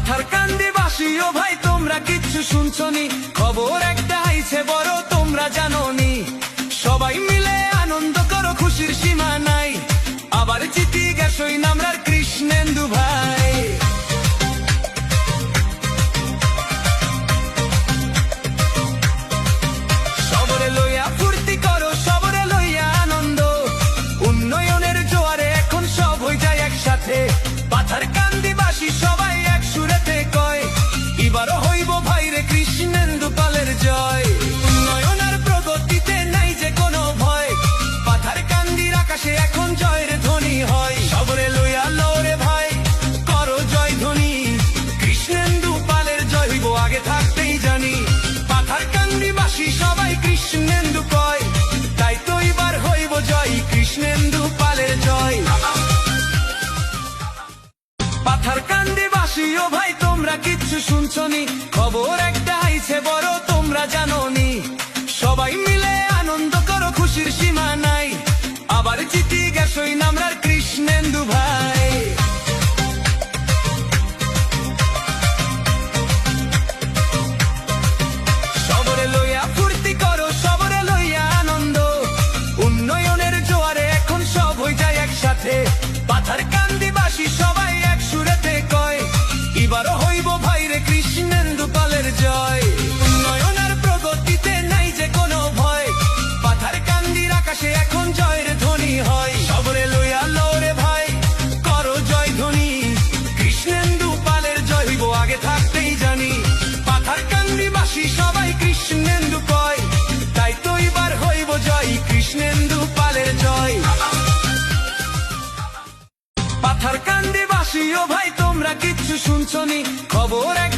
পাথারকান্দিবাসী ও ভাই তোমরা কিচ্ছু শুনছনি, খবর একটা আইছে বড় তোমরা জানোনি। সবাই মিলে আনন্দ করো, খুশির সীমা নাই, আবার জিতি গেছই নামরার কৃষ্ণেন্দু ভাই। সবরে লইয়া ফুর্তি করো, সবরে লইয়া আনন্দ, উন্নয়নের জোয়ারে এখন সব হয়ে যায় একসাথে। পাথারকান্দিবাসী সবাই এক সুরেতে কয়, এবারও হইব ভাইরে কৃষ্ণেন্দু পালের জয়। উন্নয়নের প্রগতিতে নাই যে কোনো ভয়, পাথারকান্দির আকাশে এখন জয়ের ধ্বনি হয়। সবরে লইয়া লরে ভাই করো জয় ধ্বনি, কৃষ্ণেন্দু পালের জয় হইব আগে থাকতেই জানি। পাথারকান্দিবাসী সবাই কৃষ্ণেন্দু কয়, তাই তো এবার হইব জয়, কৃষ্ণেন্দু পালের জয়। পাথারকান্দিবাসী ও ভাই তোমরা কিচ্ছু শুনছনি, খবর একটা আইছে বড় তোমরা জানোনি। সবাই মিলে আনন্দ করো, খুশির সীমা নাই, আবার জিতি গেছই নামরার কৃষ্ণেন্দু ভাই। সবরে লইয়া ফুর্তি করো, সবরে লইয়া আনন্দ, উন্নয়নের জোয়ারে এখন সব হয়ে যায় একসাথে। পাথারকান্দিবাসী সবাই এক সুরেতে কয়, এবারও হইব ভাইরে কৃষ্ণেন্দু পালের জয়। উন্নয়নের প্রগতিতে নাই যে কোনো ভয়, পাথারকান্দির আকাশে এখন জয়ের ধ্বনি হয়। সবরে লইয়া লরে ভাই করো জয় ধ্বনি, কৃষ্ণেন্দু পালের জয় হইব আগে থাকতেই জানি। পাথারকান্দিবাসী সবাই কৃষ্ণেন্দু কয়, তাই তো এবার হইব জয়, কৃষ্ণেন্দু পালের জয়। পাথারকান্দিবাসী ও ভাই তোমরা কিচ্ছু শুনছনি, খবর এক